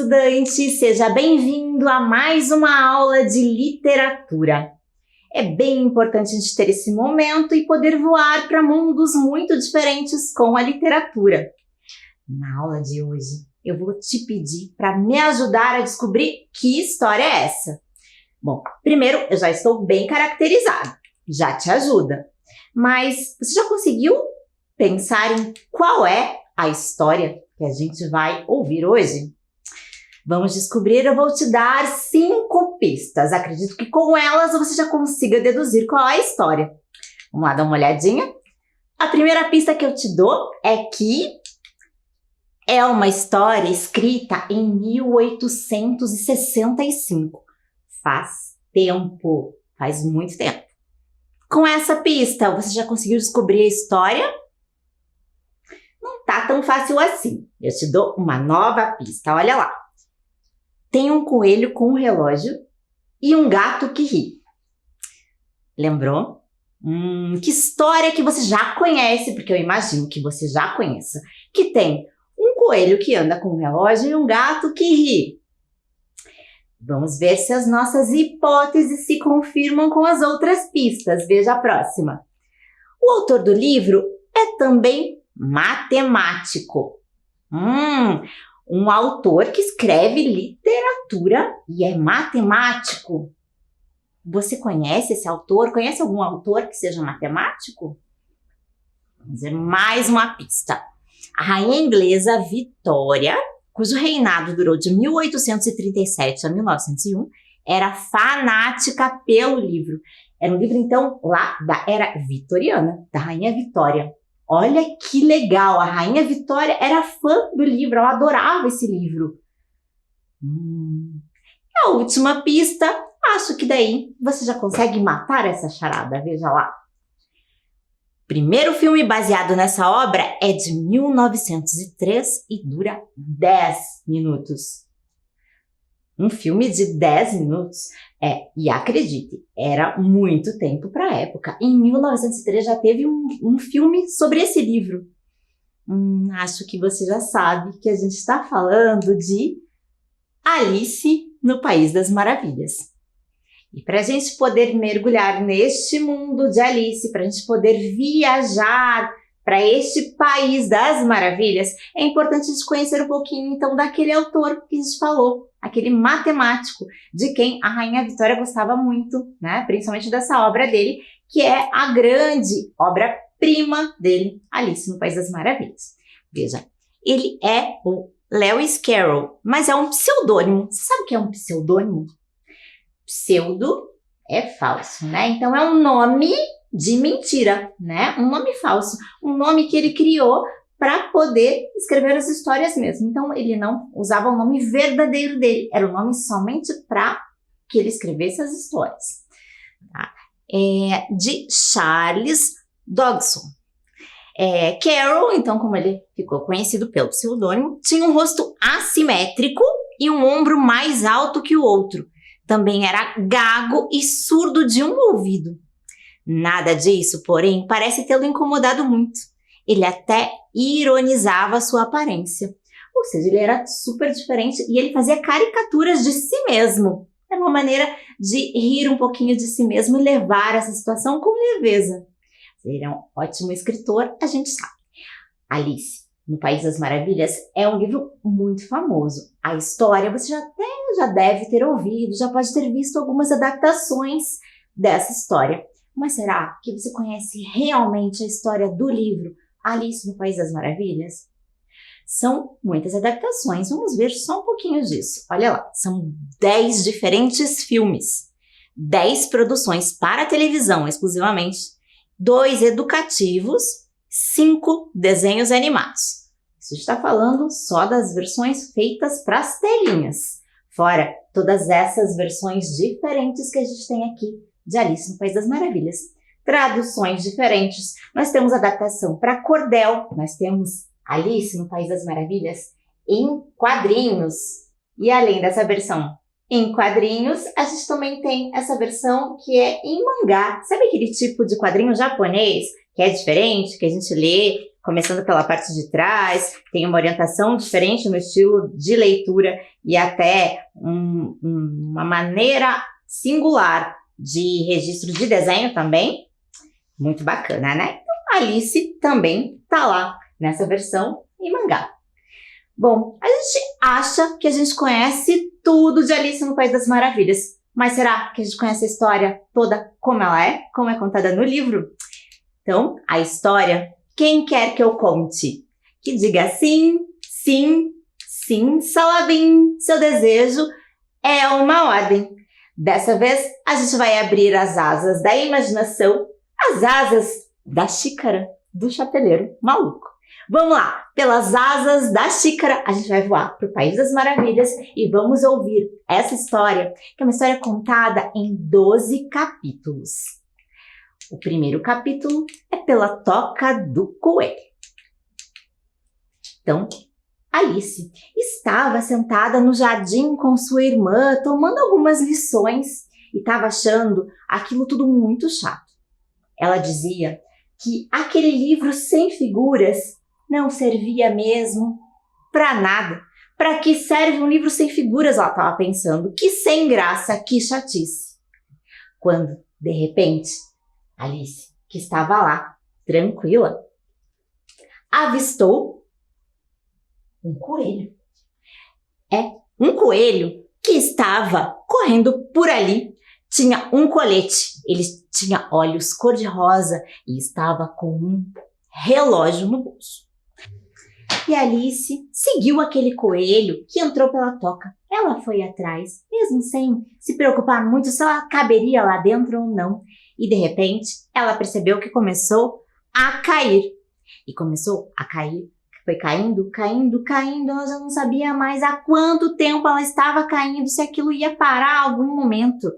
estudante! Seja bem-vindo a mais uma aula de literatura. É bem importante a gente ter esse momento e poder voar para mundos muito diferentes com a literatura. Na aula de hoje, eu vou te pedir para me ajudar a descobrir que história é essa. Bom, primeiro, eu já estou bem caracterizada, já te ajuda. Mas você já conseguiu pensar em qual é a história que a gente vai ouvir hoje? Vamos descobrir, eu vou te dar 5 pistas. Acredito que com elas você já consiga deduzir qual é a história. Vamos lá dar uma olhadinha? A primeira pista que eu te dou é que é uma história escrita em 1865. Faz tempo, faz muito tempo. Com essa pista, você já conseguiu descobrir a história? Não tá tão fácil assim. Eu te dou uma nova pista, olha lá. Tem um coelho com um relógio e um gato que ri. Lembrou? Que história que você já conhece, porque eu imagino que você já conheça. Que tem um coelho que anda com um relógio e um gato que ri. Vamos ver se as nossas hipóteses se confirmam com as outras pistas. Veja a próxima. O autor do livro é também matemático. Um autor que escreve literatura e é matemático. Você conhece esse autor? Conhece algum autor que seja matemático? Vamos ver mais uma pista. A rainha inglesa Vitória, cujo reinado durou de 1837 a 1901, era fanática pelo livro. Era um livro, então, lá da era vitoriana, da rainha Vitória. Olha que legal, a rainha Vitória era fã do livro, ela adorava esse livro. A última pista, acho que daí você já consegue matar essa charada, veja lá. O primeiro filme baseado nessa obra é de 1903 e dura 10 minutos. Um filme de 10 minutos. E acredite, era muito tempo para a época. Em 1903 já teve um filme sobre esse livro. Acho que você já sabe que a gente está falando de Alice no País das Maravilhas. E para a gente poder mergulhar neste mundo de Alice, para a gente poder viajar para este País das Maravilhas, é importante a gente conhecer um pouquinho, então, daquele autor que a gente falou, aquele matemático, de quem a Rainha Vitória gostava muito, né? Principalmente dessa obra dele, que é a grande obra-prima dele, Alice no País das Maravilhas. Veja, ele é o Lewis Carroll, mas é um pseudônimo. Você sabe o que é um pseudônimo? Pseudo é falso, né? Então, é um nome de mentira, né? Um nome falso, um nome que ele criou para poder escrever as histórias mesmo. Então, ele não usava o nome verdadeiro dele, era o nome somente para que ele escrevesse as histórias. Tá? De Charles Dodgson. Carroll, então, como ele ficou conhecido pelo pseudônimo, tinha um rosto assimétrico e um ombro mais alto que o outro. Também era gago e surdo de um ouvido. Nada disso, porém, parece tê-lo incomodado muito. Ele até ironizava sua aparência. Ou seja, ele era super diferente e ele fazia caricaturas de si mesmo. Era uma maneira de rir um pouquinho de si mesmo e levar essa situação com leveza. Ele é um ótimo escritor, a gente sabe. Alice no País das Maravilhas é um livro muito famoso. A história você já deve ter ouvido, já pode ter visto algumas adaptações dessa história. Mas será que você conhece realmente a história do livro Alice no País das Maravilhas? São muitas adaptações, vamos ver só um pouquinho disso. Olha lá, são 10 diferentes filmes, 10 produções para televisão exclusivamente, 2 educativos, 5 desenhos animados. Isso está falando só das versões feitas para as telinhas, fora todas essas versões diferentes que a gente tem aqui de Alice no País das Maravilhas. Traduções diferentes. Nós temos adaptação para cordel. Nós temos Alice no País das Maravilhas em quadrinhos. E além dessa versão em quadrinhos, a gente também tem essa versão que é em mangá. Sabe aquele tipo de quadrinho japonês que é diferente, que a gente lê começando pela parte de trás, tem uma orientação diferente no estilo de leitura e até uma maneira singular de registro de desenho também. Muito bacana, né? Então, Alice também tá lá nessa versão em mangá. Bom, a gente acha que a gente conhece tudo de Alice no País das Maravilhas, mas será que a gente conhece a história toda como ela é, como é contada no livro? Então, a história, quem quer que eu conte? Que diga sim, sim, sim, Salabim, seu desejo é uma ordem. Dessa vez, a gente vai abrir as asas da imaginação, as asas da xícara do chapeleiro maluco. Vamos lá, pelas asas da xícara, a gente vai voar para o País das Maravilhas e vamos ouvir essa história, que é uma história contada em 12 capítulos. O primeiro capítulo é pela Toca do Coelho. Então, Alice estava sentada no jardim com sua irmã, tomando algumas lições e estava achando aquilo tudo muito chato. Ela dizia que aquele livro sem figuras não servia mesmo para nada. Para que serve um livro sem figuras? Ela estava pensando. Que sem graça, que chatice. Quando, de repente, Alice, que estava lá, tranquila, avistou um coelho. Um coelho que estava correndo por ali. Tinha um colete, ele tinha olhos cor-de-rosa e estava com um relógio no bolso. E Alice seguiu aquele coelho que entrou pela toca. Ela foi atrás, mesmo sem se preocupar muito se ela caberia lá dentro ou não. E de repente, ela percebeu que começou a cair. E começou a cair, foi caindo, caindo, caindo. Ela já não sabia mais há quanto tempo ela estava caindo, se aquilo ia parar a algum momento.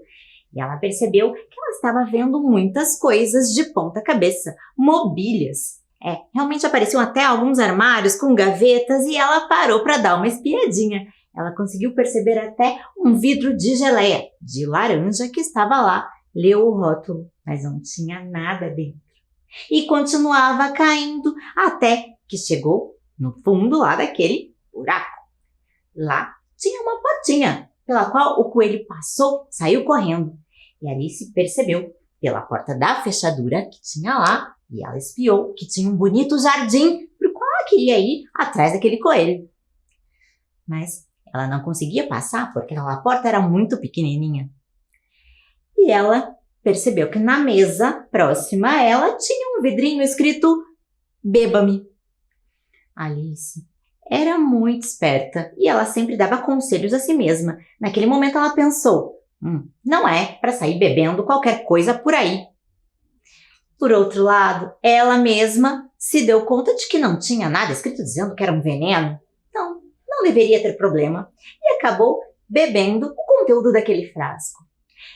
E ela percebeu que ela estava vendo muitas coisas de ponta cabeça, mobílias. Realmente apareciam até alguns armários com gavetas e ela parou para dar uma espiadinha. Ela conseguiu perceber até um vidro de geleia, de laranja, que estava lá. Leu o rótulo, mas não tinha nada dentro. E continuava caindo até que chegou no fundo lá daquele buraco. Lá tinha uma portinha, pela qual o coelho passou, saiu correndo. E Alice percebeu, pela porta da fechadura que tinha lá, e ela espiou que tinha um bonito jardim para o qual ela queria ir atrás daquele coelho. Mas ela não conseguia passar porque aquela porta era muito pequenininha. E ela percebeu que na mesa próxima a ela tinha um vidrinho escrito "Beba-me". Alice era muito esperta e ela sempre dava conselhos a si mesma. Naquele momento ela pensou, não é para sair bebendo qualquer coisa por aí. Por outro lado, ela mesma se deu conta de que não tinha nada escrito dizendo que era um veneno. Então, não deveria ter problema. E acabou bebendo o conteúdo daquele frasco.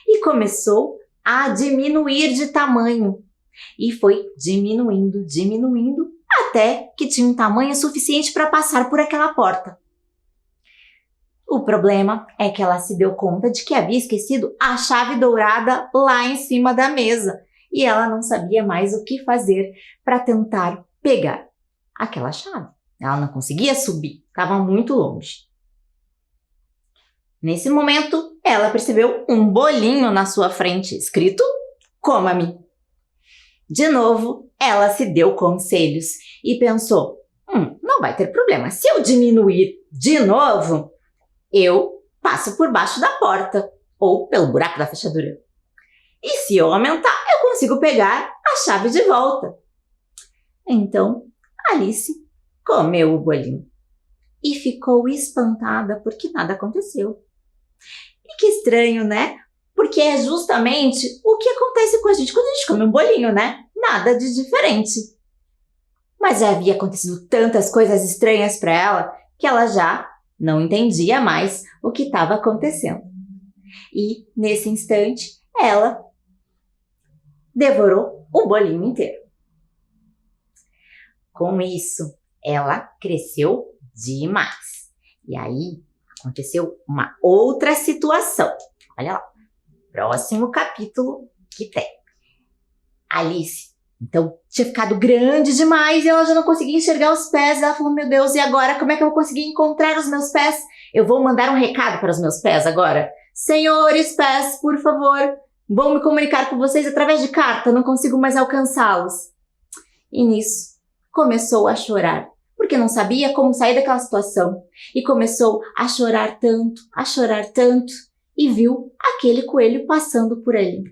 E começou a diminuir de tamanho. E foi diminuindo, diminuindo, até que tinha um tamanho suficiente para passar por aquela porta. O problema é que ela se deu conta de que havia esquecido a chave dourada lá em cima da mesa. E ela não sabia mais o que fazer para tentar pegar aquela chave. Ela não conseguia subir, estava muito longe. Nesse momento, ela percebeu um bolinho na sua frente, escrito "Coma-me". De novo, ela se deu conselhos e pensou, não vai ter problema, se eu diminuir de novo, eu passo por baixo da porta ou pelo buraco da fechadura. E se eu aumentar, eu consigo pegar a chave de volta. Então, Alice comeu o bolinho e ficou espantada porque nada aconteceu. E que estranho, né? Porque é justamente o que acontece com a gente quando a gente come um bolinho, né? Nada de diferente. Mas já havia acontecido tantas coisas estranhas para ela que ela já não entendia mais o que estava acontecendo. E, nesse instante, ela devorou o bolinho inteiro. Com isso, ela cresceu demais. E aí, aconteceu uma outra situação. Olha lá, próximo capítulo que tem. Alice Então, tinha ficado grande demais e ela já não conseguia enxergar os pés. Ela falou, meu Deus, e agora? Como é que eu vou conseguir encontrar os meus pés? Eu vou mandar um recado para os meus pés agora. Senhores pés, por favor, vou me comunicar com vocês através de carta, não consigo mais alcançá-los. E nisso, começou a chorar, porque não sabia como sair daquela situação. E começou a chorar tanto, e viu aquele coelho passando por ali.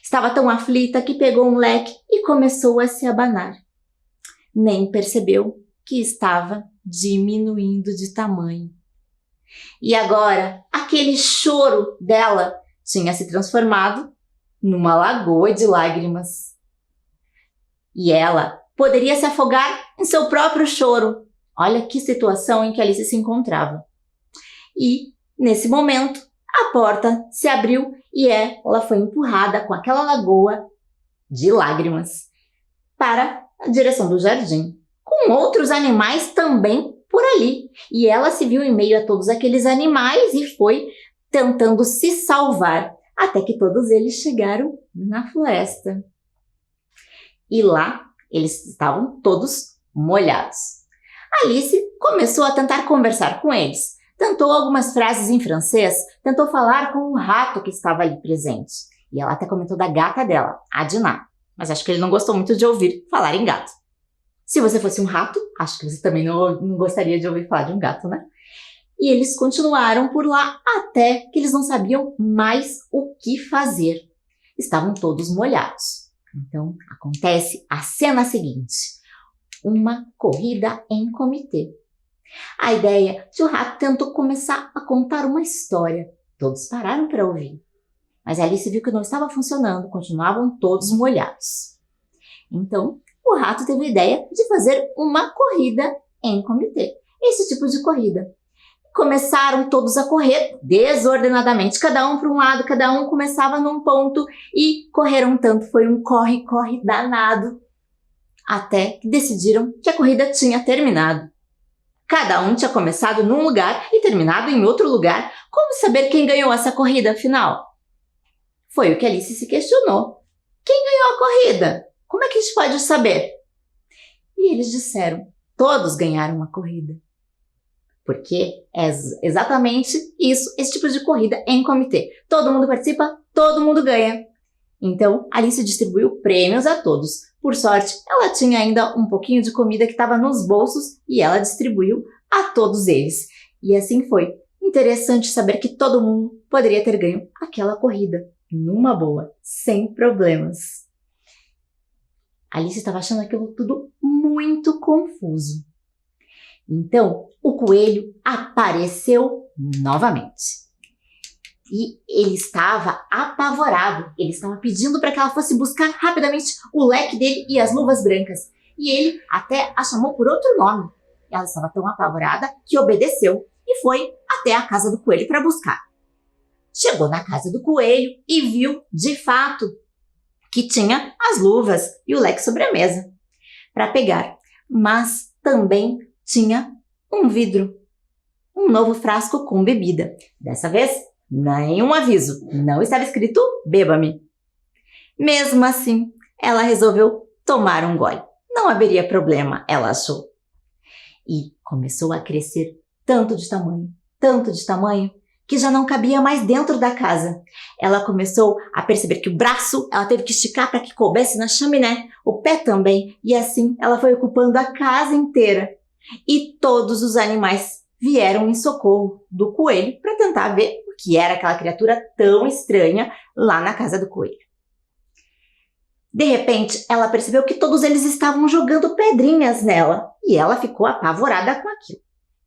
Estava tão aflita que pegou um leque e começou a se abanar. Nem percebeu que estava diminuindo de tamanho. E agora, aquele choro dela tinha se transformado numa lagoa de lágrimas. E ela poderia se afogar em seu próprio choro. Olha que situação em que Alice se encontrava. E, nesse momento, a porta se abriu e ela foi empurrada com aquela lagoa de lágrimas para a direção do jardim, com outros animais também por ali. E ela se viu em meio a todos aqueles animais e foi tentando se salvar, até que todos eles chegaram na floresta. E lá eles estavam todos molhados. Alice começou a tentar conversar com eles. Tentou algumas frases em francês, tentou falar com o rato que estava ali presente. E ela até comentou da gata dela, a Dinah. Mas acho que ele não gostou muito de ouvir falar em gato. Se você fosse um rato, acho que você também não gostaria de ouvir falar de um gato, né? E eles continuaram por lá até que eles não sabiam mais o que fazer. Estavam todos molhados. Então, acontece a cena seguinte. Uma corrida em comitê. A ideia de o rato tentou começar a contar uma história. Todos pararam para ouvir. Mas Alice viu que não estava funcionando, continuavam todos molhados. Então, o rato teve a ideia de fazer uma corrida em comitê. Esse tipo de corrida. Começaram todos a correr desordenadamente, cada um para um lado, cada um começava num ponto e correram tanto. Foi um corre-corre danado, até que decidiram que a corrida tinha terminado. Cada um tinha começado num lugar e terminado em outro lugar. Como saber quem ganhou essa corrida, afinal? Foi o que Alice se questionou. Quem ganhou a corrida? Como é que a gente pode saber? E eles disseram, todos ganharam a corrida. Porque é exatamente isso, esse tipo de corrida em comitê. Todo mundo participa, todo mundo ganha. Então, Alice distribuiu prêmios a todos. Por sorte, ela tinha ainda um pouquinho de comida que estava nos bolsos e ela distribuiu a todos eles. E assim foi. Interessante saber que todo mundo poderia ter ganho aquela corrida, numa boa, sem problemas. Alice estava achando aquilo tudo muito confuso. Então, o coelho apareceu novamente. E ele estava apavorado. Ele estava pedindo para que ela fosse buscar rapidamente o leque dele e as luvas brancas. E ele até a chamou por outro nome. Ela estava tão apavorada que obedeceu e foi até a casa do coelho para buscar. Chegou na casa do coelho e viu, de fato, que tinha as luvas e o leque sobre a mesa para pegar. Mas também tinha um vidro, um novo frasco com bebida. Dessa vez, nenhum aviso, não estava escrito beba-me. Mesmo assim, ela resolveu tomar um gole. Não haveria problema, ela achou. E começou a crescer tanto de tamanho, que já não cabia mais dentro da casa. Ela começou a perceber que o braço ela teve que esticar para que coubesse na chaminé, o pé também, e assim ela foi ocupando a casa inteira. E todos os animais vieram em socorro do coelho para tentar ver o que era aquela criatura tão estranha lá na casa do coelho. De repente, ela percebeu que todos eles estavam jogando pedrinhas nela e ela ficou apavorada com aquilo.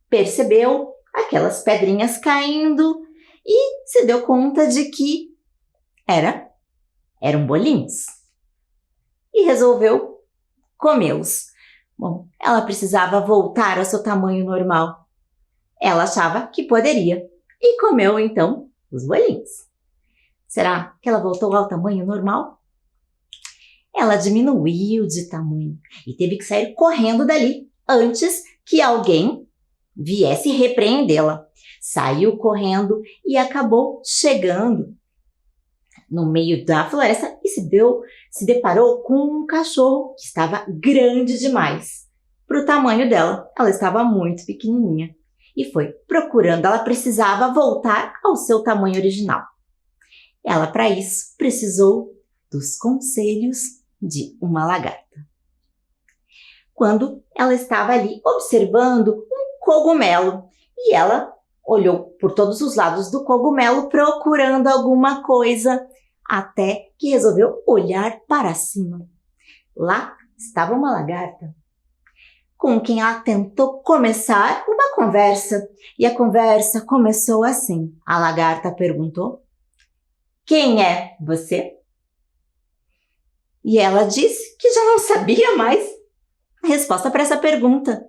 Percebeu aquelas pedrinhas caindo e se deu conta de que eram bolinhos e resolveu comê-los. Bom, ela precisava voltar ao seu tamanho normal. Ela achava que poderia e comeu então os bolinhos. Será que ela voltou ao tamanho normal? Ela diminuiu de tamanho e teve que sair correndo dali antes que alguém viesse repreendê-la. Saiu correndo e acabou chegando no meio da floresta e se se deparou com um cachorro que estava grande demais. Para o tamanho dela, ela estava muito pequenininha e foi procurando. Ela precisava voltar ao seu tamanho original. Ela, para isso, precisou dos conselhos de uma lagarta. Quando ela estava ali observando um cogumelo e ela olhou por todos os lados do cogumelo procurando alguma coisa, até que resolveu olhar para cima. Lá estava uma lagarta com quem ela tentou começar uma conversa. E a conversa começou assim. A lagarta perguntou: "Quem é você?" E ela disse que já não sabia mais a resposta para essa pergunta,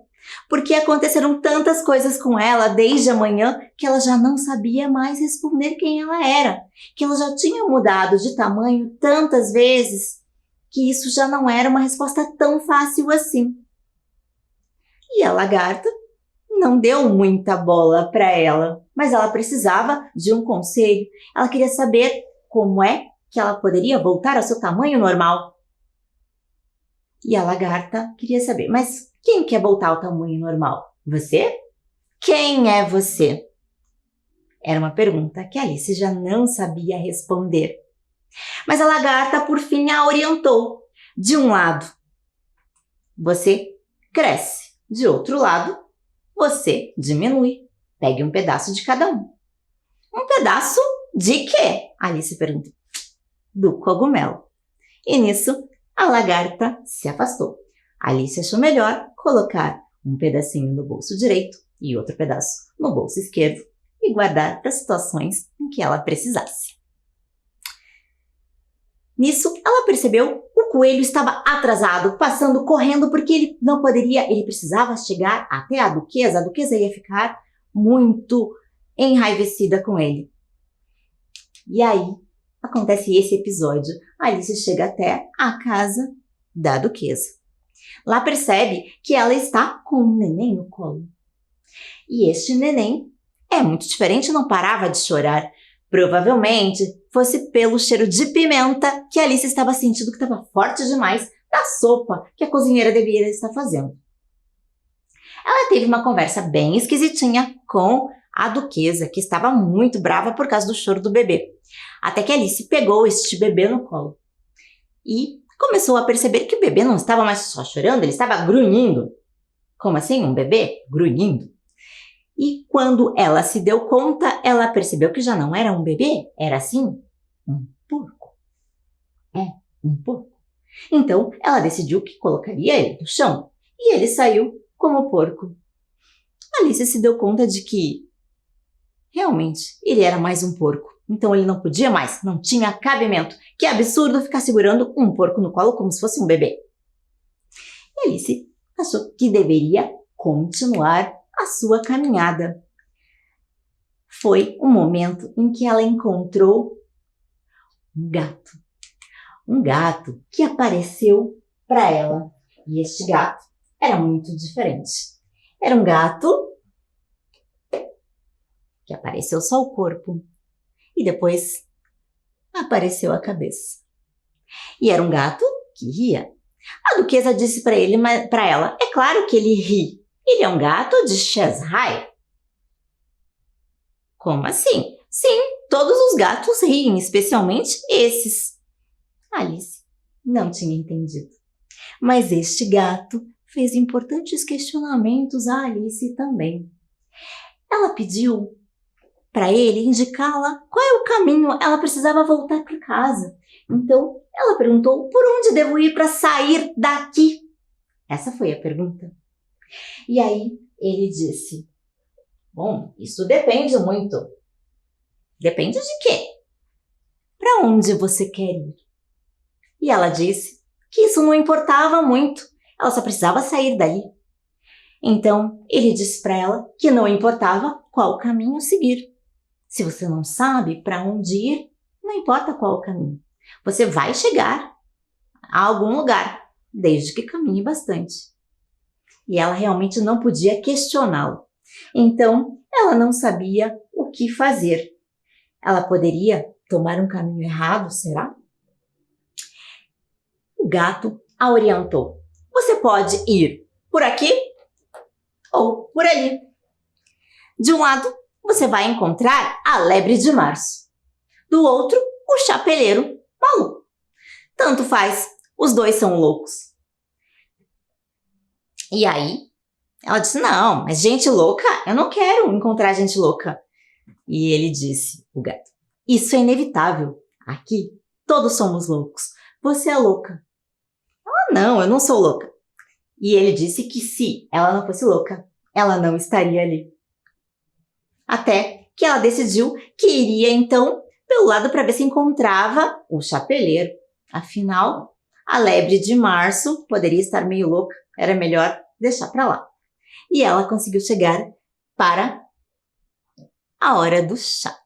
porque aconteceram tantas coisas com ela desde a manhã que ela já não sabia mais responder quem ela era, que ela já tinha mudado de tamanho tantas vezes que isso já não era uma resposta tão fácil assim. E a lagarta não deu muita bola para ela, mas ela precisava de um conselho. Ela queria saber como é que ela poderia voltar ao seu tamanho normal. E a lagarta queria saber: mas quem quer voltar ao tamanho normal? Você? Quem é você? Era uma pergunta que Alice já não sabia responder. Mas a lagarta, por fim, a orientou. De um lado, você cresce. De outro lado, você diminui. Pegue um pedaço de cada um. Um pedaço de quê? Alice perguntou. Do cogumelo. E nisso, a lagarta se afastou. Alice achou melhor colocar um pedacinho no bolso direito e outro pedaço no bolso esquerdo e guardar para situações em que ela precisasse. Nisso, ela percebeu que o coelho estava atrasado, passando correndo porque ele precisava chegar até a duquesa. A duquesa ia ficar muito enraivecida com ele. E aí, acontece esse episódio. Alice chega até a casa da duquesa. Lá percebe que ela está com um neném no colo. E este neném é muito diferente, não parava de chorar. Provavelmente fosse pelo cheiro de pimenta que Alice estava sentindo que estava forte demais da sopa que a cozinheira deveria estar fazendo. Ela teve uma conversa bem esquisitinha com a duquesa, que estava muito brava por causa do choro do bebê. Até que Alice pegou este bebê no colo e começou a perceber que o bebê não estava mais só chorando, ele estava grunhindo. Como assim, um bebê grunhindo? E quando ela se deu conta, ela percebeu que já não era um bebê, era assim, um porco. Um porco. Então, ela decidiu que colocaria ele no chão e ele saiu como porco. Alice se deu conta de que, realmente, ele era mais um porco. Então, ele não podia mais, não tinha cabimento. Que absurdo ficar segurando um porco no colo como se fosse um bebê. E Alice achou que deveria continuar a sua caminhada. Foi o momento em que ela encontrou um gato. Um gato que apareceu para ela. E este gato era muito diferente. Era um gato que apareceu só o corpo e depois apareceu a cabeça. E era um gato que ria. A duquesa disse para ela: é claro que ele ri. Ele é um gato de Cheshire. Como assim? Sim, todos os gatos riem, especialmente esses. Alice não tinha entendido. Mas este gato fez importantes questionamentos a Alice também. Ela pediu para ele indicá-la qual é o caminho. Ela precisava voltar para casa. Então, ela perguntou: por onde devo ir para sair daqui? Essa foi a pergunta. E aí ele disse: bom, isso depende muito. Depende de quê? Para onde você quer ir? E ela disse que isso não importava muito. Ela só precisava sair dali. Então, ele disse para ela que não importava qual caminho seguir. Se você não sabe para onde ir, não importa qual o caminho. Você vai chegar a algum lugar, desde que caminhe bastante. E ela realmente não podia questioná-lo. Então, ela não sabia o que fazer. Ela poderia tomar um caminho errado, será? gato a orientou. Você pode ir por aqui ou por ali. De um lado, você vai encontrar a lebre de março. Do outro, o chapeleiro maluco. Tanto faz, os dois são loucos. E aí, ela disse, não, mas gente louca, eu não quero encontrar gente louca. E ele disse, o gato, isso é inevitável. Aqui, todos somos loucos. Você é louca. Ela, não, eu não sou louca. E ele disse que se ela não fosse louca, ela não estaria ali. Até que ela decidiu que iria, então, pelo lado para ver se encontrava o chapeleiro. Afinal, a lebre de março poderia estar meio louca, era melhor deixar para lá. E ela conseguiu chegar para a hora do chá.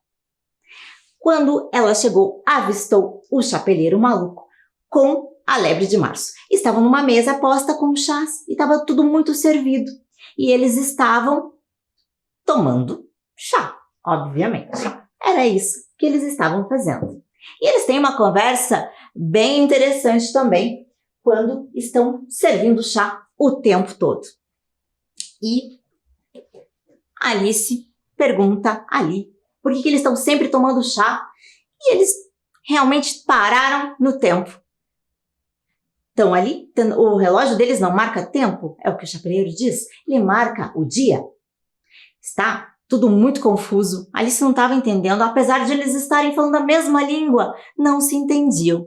Quando ela chegou, avistou o chapeleiro maluco com a lebre de março. Estavam numa mesa posta com chás e estava tudo muito servido. E eles estavam tomando chá, obviamente. Era isso que eles estavam fazendo. E eles têm uma conversa bem interessante também quando estão servindo chá o tempo todo. E Alice pergunta ali por que eles estão sempre tomando chá e eles realmente pararam no tempo. Estão ali, o relógio deles não marca tempo, é o que o chapeleiro diz, ele marca o dia. Está tudo muito confuso. Alice não estava entendendo, apesar de eles estarem falando a mesma língua, não se entendiam.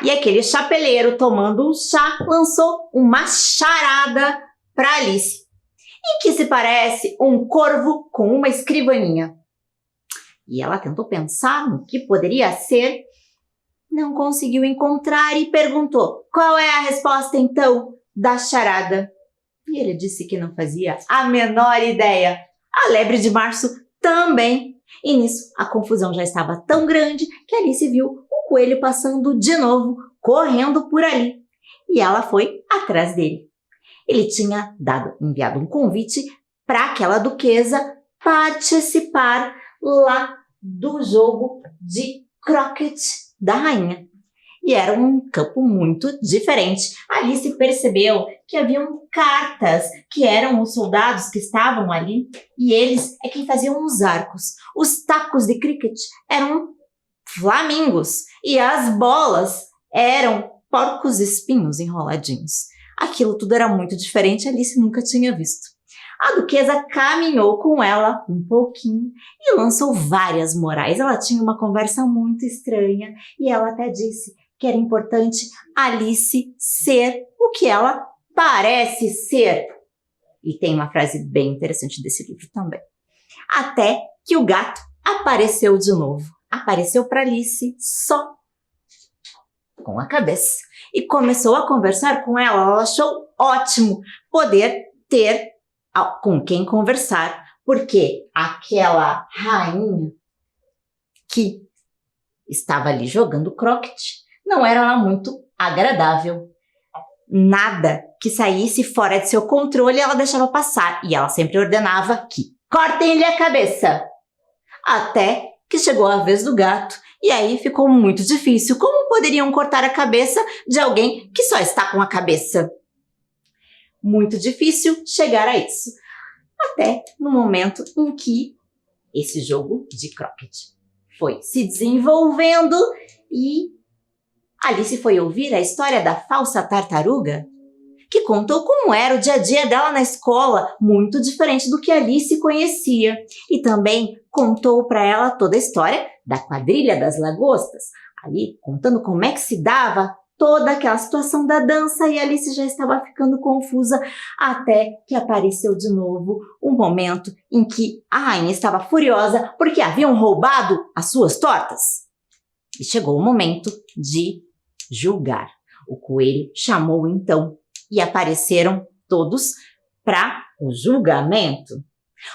E aquele chapeleiro, tomando um chá, lançou uma charada para Alice, em que se parece um corvo com uma escrivaninha. E ela tentou pensar no que poderia ser, não conseguiu encontrar e perguntou, qual é a resposta então da charada? E ele disse que não fazia a menor ideia. A lebre de março também. E nisso, a confusão já estava tão grande que Alice viu o coelho passando de novo, correndo por ali. E ela foi atrás dele. Ele tinha enviado um convite para aquela duquesa participar lá do jogo de croquet da rainha. E era um campo muito diferente. Alice percebeu que haviam cartas, que eram os soldados que estavam ali, e eles é quem faziam os arcos. Os tacos de cricket eram flamingos, e as bolas eram porcos espinhos enroladinhos. Aquilo tudo era muito diferente, Alice nunca tinha visto. A duquesa caminhou com ela um pouquinho e lançou várias morais. Ela tinha uma conversa muito estranha e ela até disse que era importante Alice ser o que ela parece ser. E tem uma frase bem interessante desse livro também. Até que o gato apareceu de novo. Apareceu para Alice só com a cabeça. E começou a conversar com ela. Ela achou ótimo poder ter com quem conversar, porque aquela rainha que estava ali jogando croquet não era lá muito agradável. Nada que saísse fora de seu controle ela deixava passar, e ela sempre ordenava que cortem-lhe a cabeça. Até que chegou a vez do gato, e aí ficou muito difícil. Como poderiam cortar a cabeça de alguém que só está com a cabeça? Muito difícil chegar a isso. Até no momento em que esse jogo de croquet foi se desenvolvendo e Alice foi ouvir a história da falsa tartaruga, que contou como era o dia a dia dela na escola, muito diferente do que Alice conhecia. E também contou para ela toda a história da quadrilha das lagostas, ali contando como é que se dava toda aquela situação da dança, e Alice já estava ficando confusa até que apareceu de novo um momento em que a rainha estava furiosa porque haviam roubado as suas tortas. E chegou o momento de julgar. O coelho chamou então e apareceram todos para o julgamento.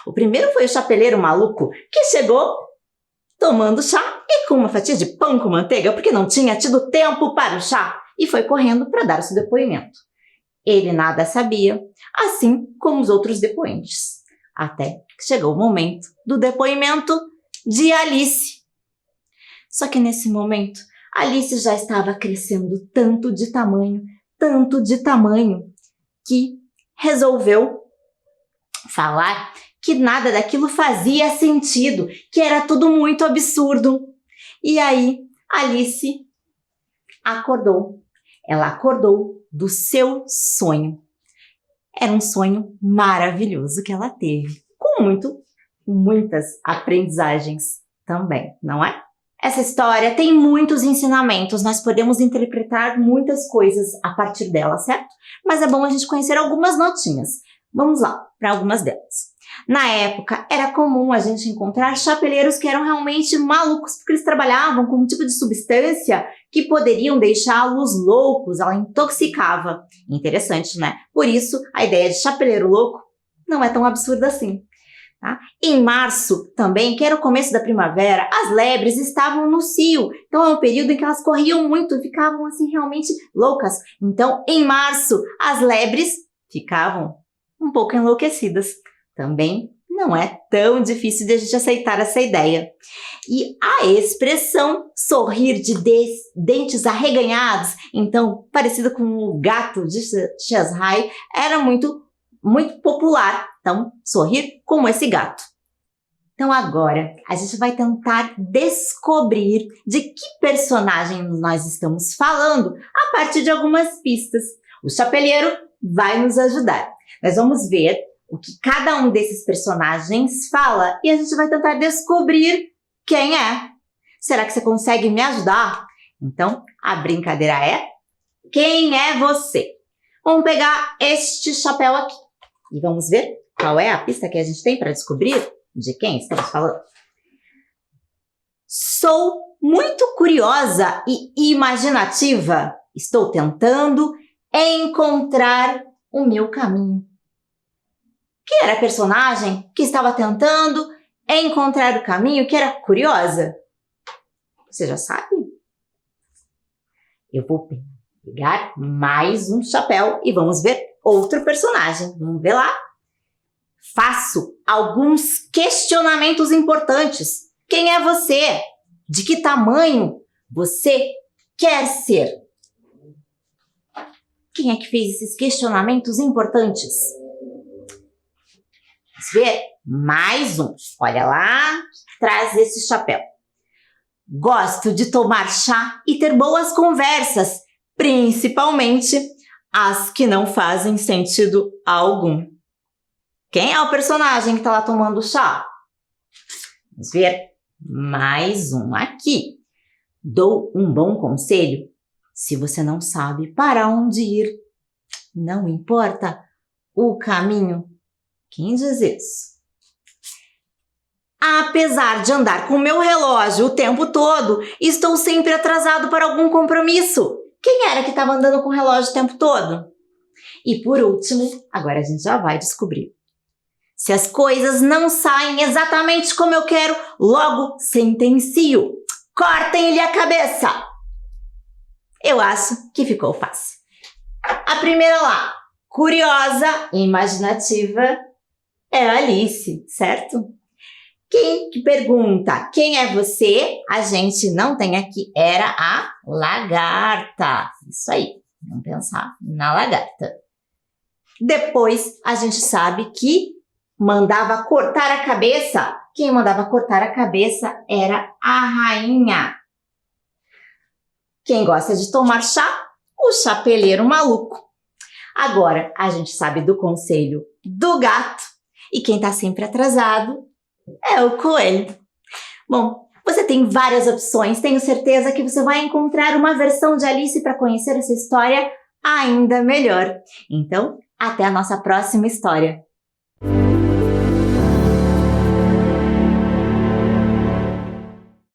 O primeiro foi o chapeleiro maluco, que chegou tomando chá e com uma fatia de pão com manteiga, porque não tinha tido tempo para o chá, e foi correndo para dar o seu depoimento. Ele nada sabia, assim como os outros depoentes, até que chegou o momento do depoimento de Alice. Só que nesse momento, Alice já estava crescendo tanto de tamanho, que resolveu falar que nada daquilo fazia sentido, que era tudo muito absurdo. E aí, Alice acordou. Ela acordou do seu sonho. Era um sonho maravilhoso que ela teve, com muitas aprendizagens também, não é? Essa história tem muitos ensinamentos, nós podemos interpretar muitas coisas a partir dela, certo? Mas é bom a gente conhecer algumas notinhas. Vamos lá, para algumas delas. Na época, era comum a gente encontrar chapeleiros que eram realmente malucos, porque eles trabalhavam com um tipo de substância que poderiam deixá-los loucos, ela intoxicava. Interessante, né? Por isso, a ideia de chapeleiro louco não é tão absurda assim. Tá? Em março, também, que era o começo da primavera, as lebres estavam no cio. Então, é um período em que elas corriam muito, ficavam assim realmente loucas. Então, em março, as lebres ficavam um pouco enlouquecidas. Também não é tão difícil de a gente aceitar essa ideia. E a expressão sorrir de dentes arreganhados, então parecido com o gato de Shazai, era muito popular. Então, sorrir como esse gato. Então agora, a gente vai tentar descobrir de que personagem nós estamos falando a partir de algumas pistas. O chapeleiro vai nos ajudar. Nós vamos ver o que cada um desses personagens fala e a gente vai tentar descobrir quem é. Será que você consegue me ajudar? Então, a brincadeira é: quem é você? Vamos pegar este chapéu aqui e vamos ver qual é a pista que a gente tem para descobrir de quem estamos falando. Sou muito curiosa e imaginativa. Estou tentando encontrar o meu caminho. Quem era a personagem que estava tentando encontrar o caminho, que era curiosa? Você já sabe? Eu vou pegar mais um chapéu e vamos ver outro personagem. Vamos ver lá. Faço alguns questionamentos importantes. Quem é você? De que tamanho você quer ser? Quem é que fez esses questionamentos importantes? Vamos ver mais um. Olha lá, traz esse chapéu. Gosto de tomar chá e ter boas conversas, principalmente as que não fazem sentido algum. Quem é o personagem que está lá tomando chá? Vamos ver mais um aqui. Dou um bom conselho. Se você não sabe para onde ir, não importa o caminho. Quem diz isso? Apesar de andar com o meu relógio o tempo todo, estou sempre atrasado para algum compromisso. Quem era que estava andando com o relógio o tempo todo? E por último, agora a gente já vai descobrir. Se as coisas não saem exatamente como eu quero, logo sentencio. Cortem-lhe a cabeça! Eu acho que ficou fácil. A primeira lá, curiosa e imaginativa, é a Alice, certo? Quem que pergunta quem é você, a gente não tem aqui, era a lagarta. Isso aí, vamos pensar na lagarta. Depois, a gente sabe que mandava cortar a cabeça. Quem mandava cortar a cabeça era a rainha. Quem gosta de tomar chá? O chapeleiro maluco. Agora, a gente sabe do conselho do gato. E quem está sempre atrasado é o coelho. Bom, você tem várias opções. Tenho certeza que você vai encontrar uma versão de Alice para conhecer essa história ainda melhor. Então, até a nossa próxima história.